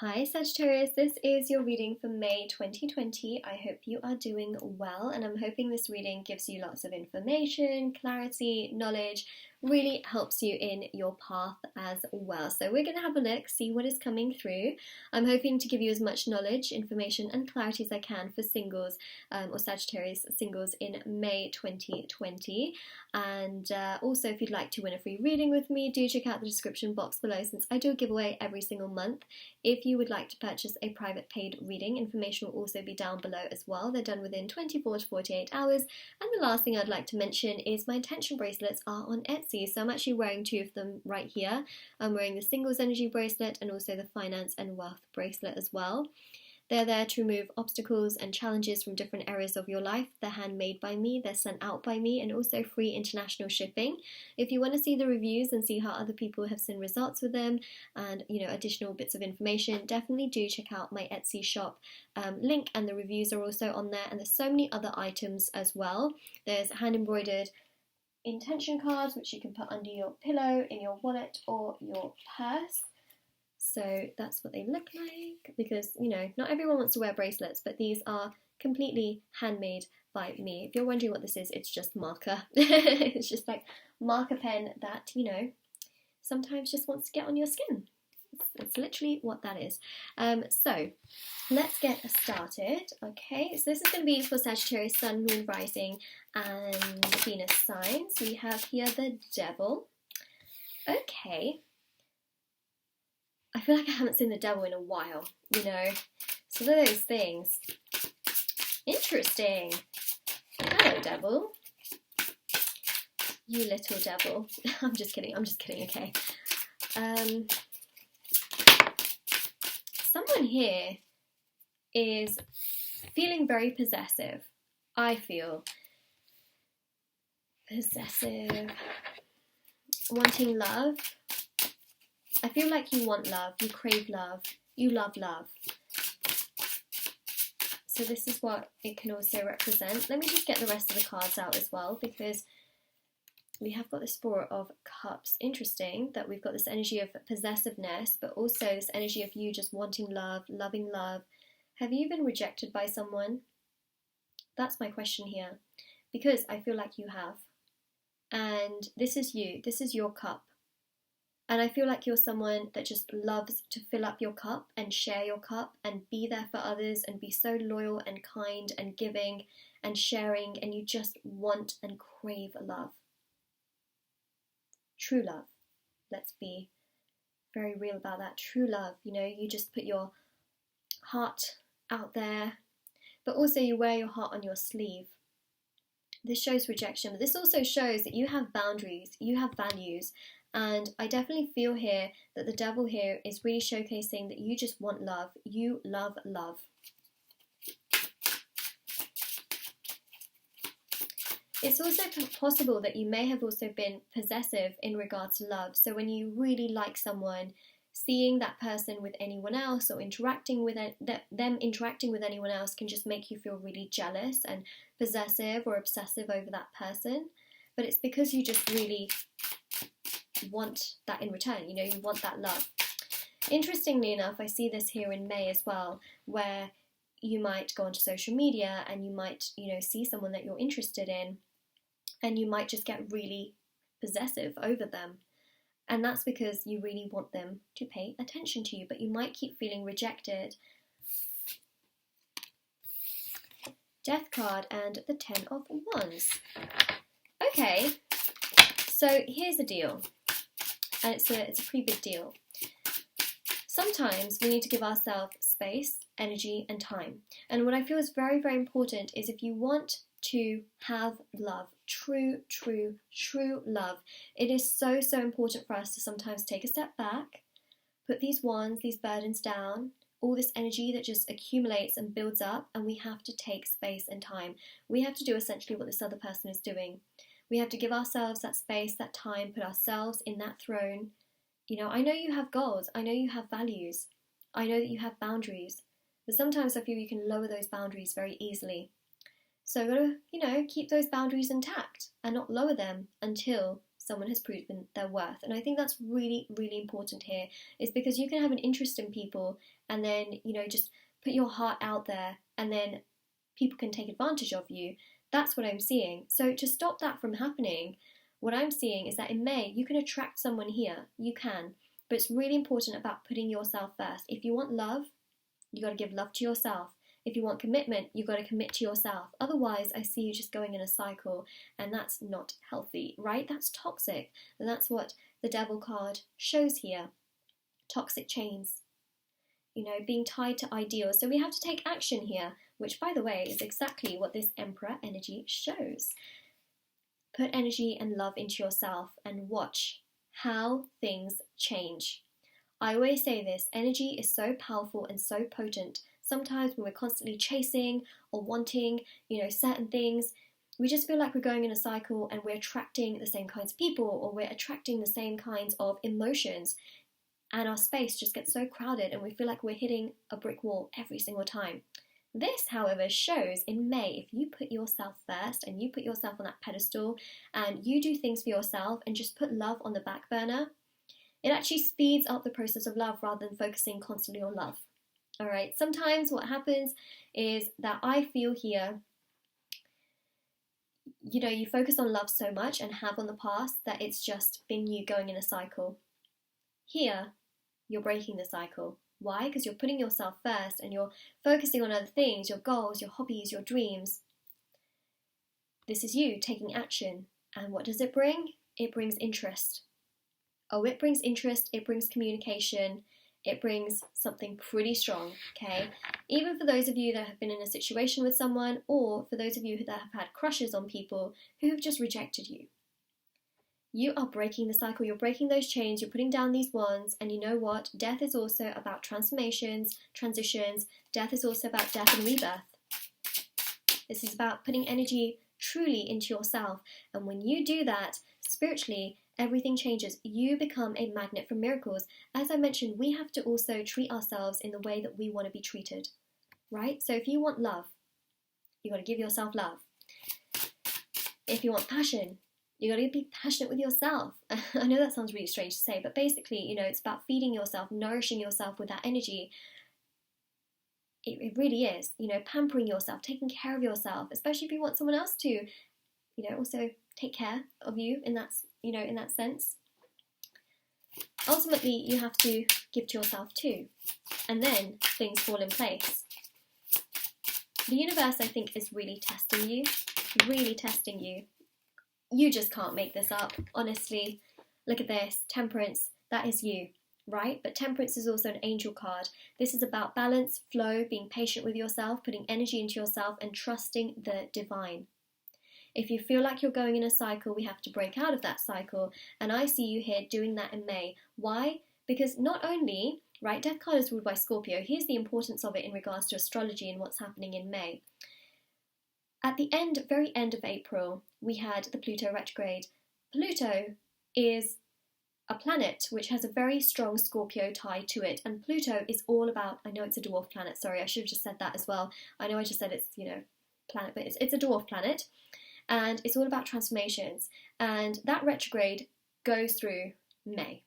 Hi Sagittarius, this is your reading for May 2020. I hope you are doing well, and I'm hoping this reading gives you lots of information, clarity, knowledge, really helps you in your path as well. So we're going to have a look, see what is coming through. I'm hoping to give you as much knowledge, information and clarity as I can for singles or Sagittarius singles in May 2020. And also, if you'd like to win a free reading with me, do check out the description box below, since I do a giveaway every single month. If you would like to purchase a private paid reading, information will also be down below as well. They're done within 24 to 48 hours. And the last thing I'd like to mention is my intention bracelets are on Etsy. So I'm actually wearing two of them right here. I'm wearing the singles energy bracelet and also the finance and wealth bracelet as well. They're there to remove obstacles and challenges from different areas of your life. They're handmade by me, they're sent out by me, and also free international shipping. If you want to see the reviews and see how other people have seen results with them and additional bits of information, definitely do check out my Etsy shop link, and the reviews are also on there. And there's so many other items as well. There's hand embroidered intention cards which you can put under your pillow, in your wallet or your purse. So that's what they look like, because not everyone wants to wear bracelets, but these are completely handmade by me. If you're wondering what this is, it's just marker. It's just like marker pen that sometimes just wants to get on your skin. It's literally what that is. So let's get started. Okay, so this is going to be for Sagittarius, Sun, Moon, Rising and Venus signs. We have here the Devil. Okay, I feel like I haven't seen the Devil in a while, so they're those things. Interesting. Hello, Devil. You little devil. I'm just kidding, okay. Someone here is feeling very possessive. I feel possessive, wanting love. I feel like you want love, you crave love, you love love. So this is what it can also represent. Let me just get the rest of the cards out as well, because we have got this Four of Cups. Interesting that we've got this energy of possessiveness, but also this energy of you just wanting love, loving love. Have you been rejected by someone? That's my question here, because I feel like you have. And this is you, this is your cup. And I feel like you're someone that just loves to fill up your cup and share your cup and be there for others and be so loyal and kind and giving and sharing, and you just want and crave love. True love. Let's be very real about that. True love, you just put your heart out there, but also you wear your heart on your sleeve. This shows rejection, but this also shows that you have boundaries, you have values. And I definitely feel here that the Devil here is really showcasing that you just want love. You love love. It's also possible that you may have also been possessive in regards to love. So when you really like someone, seeing that person with anyone else or interacting with them interacting with anyone else can just make you feel really jealous and possessive or obsessive over that person. But it's because you just really want that in return, you want that love. Interestingly enough, I see this here in May as well, where you might go onto social media and you might, see someone that you're interested in, and you might just get really possessive over them. And that's because you really want them to pay attention to you, but you might keep feeling rejected. Death card and the Ten of Wands. Okay, so here's the deal. And it's a pretty big deal. Sometimes we need to give ourselves space, energy and time. And what I feel is very, very important is, if you want to have love, true love, it is so, so important for us to sometimes take a step back, put these wands, these burdens down, all this energy that just accumulates and builds up, and we have to take space and time. We have to do essentially what this other person is doing. We have to give ourselves that space, that time, put ourselves in that throne. I know you have goals, I know you have values, I know that you have boundaries, but sometimes I feel you can lower those boundaries very easily. So, keep those boundaries intact and not lower them until someone has proven their worth. And I think that's really, really important here, is because you can have an interest in people and then, just put your heart out there and then people can take advantage of you. That's what I'm seeing. So to stop that from happening, what I'm seeing is that in May, you can attract someone here. You can. But it's really important about putting yourself first. If you want love, you got to give love to yourself. If you want commitment, you've got to commit to yourself. Otherwise, I see you just going in a cycle, and that's not healthy, right? That's toxic. And that's what the Devil card shows here. Toxic chains. Being tied to ideals. So we have to take action here, which, by the way, is exactly what this Emperor energy shows. Put energy and love into yourself and watch how things change. I always say this, energy is so powerful and so potent. Sometimes when we're constantly chasing or wanting, certain things, we just feel like we're going in a cycle and we're attracting the same kinds of people, or we're attracting the same kinds of emotions, and our space just gets so crowded and we feel like we're hitting a brick wall every single time. This, however, shows in May, if you put yourself first and you put yourself on that pedestal and you do things for yourself and just put love on the back burner, it actually speeds up the process of love rather than focusing constantly on love. All right, sometimes what happens is that I feel here, you focus on love so much and have on the past that it's just been you going in a cycle. Here, you're breaking the cycle. Why? Because you're putting yourself first and you're focusing on other things, your goals, your hobbies, your dreams. This is you taking action. And what does it bring? It brings interest. Oh, it brings interest, it brings communication, it brings something pretty strong, okay? Even for those of you that have been in a situation with someone, or for those of you that have had crushes on people who have just rejected you. You are breaking the cycle, you're breaking those chains, you're putting down these wands, and you know what? Death is also about transformations, transitions. Death is also about death and rebirth. This is about putting energy truly into yourself, and when you do that, spiritually, everything changes. You become a magnet for miracles. As I mentioned, we have to also treat ourselves in the way that we want to be treated, right? So if you want love, you got to give yourself love. If you want passion, you got to be passionate with yourself. I know that sounds really strange to say, but basically, it's about feeding yourself, nourishing yourself with that energy. It really is, pampering yourself, taking care of yourself, especially if you want someone else to, also take care of you in that, in that sense. Ultimately, you have to give to yourself too, and then things fall in place. The universe, I think, is really testing you, really testing you. You just can't make this up, honestly. Look at this, Temperance, that is you, right? But Temperance is also an angel card. This is about balance, flow, being patient with yourself, putting energy into yourself, and trusting the divine. If you feel like you're going in a cycle, we have to break out of that cycle. And I see you here doing that in May. Why? Because not only, right, Death card is ruled by Scorpio. Here's the importance of it in regards to astrology and what's happening in May. At the very end of April, we had the Pluto retrograde. Pluto is a planet which has a very strong Scorpio tie to it. And Pluto is all about, I know it's a dwarf planet, sorry, I should have just said that as well. I know I just said it's, planet, but it's a dwarf planet. And it's all about transformations. And that retrograde goes through May.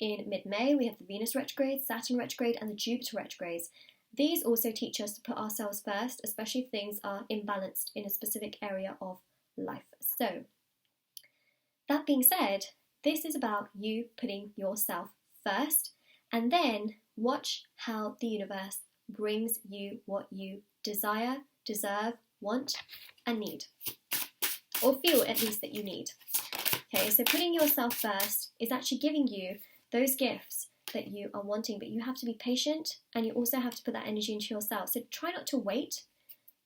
In mid-May, we have the Venus retrograde, Saturn retrograde, and the Jupiter retrogrades. These also teach us to put ourselves first, especially if things are imbalanced in a specific area of life. So, that being said, this is about you putting yourself first, and then watch how the universe brings you what you desire, deserve, want, and need. Or feel at least that you need. Okay, so putting yourself first is actually giving you those gifts that you are wanting, but you have to be patient and you also have to put that energy into yourself. So try not to wait,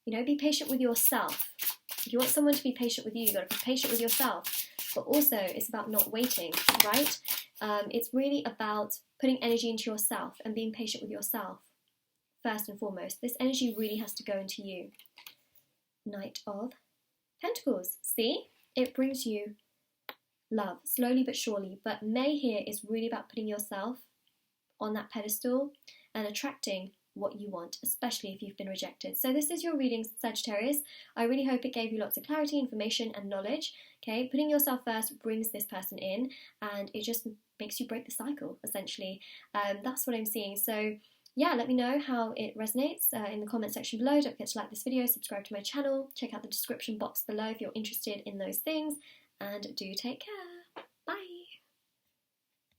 be patient with yourself. If you want someone to be patient with you, you've got to be patient with yourself. But also it's about not waiting, right? It's really about putting energy into yourself and being patient with yourself. First and foremost, this energy really has to go into you. Knight of Pentacles. See? It brings you love, slowly but surely. But May here is really about putting yourself on that pedestal and attracting what you want, especially if you've been rejected. So this is your reading, Sagittarius. I really hope it gave you lots of clarity, information, and knowledge. Okay, putting yourself first brings this person in, and it just makes you break the cycle, essentially. That's what I'm seeing. So yeah, let me know how it resonates in the comment section below. Don't forget to like this video, subscribe to my channel, check out the description box below if you're interested in those things, and do take care.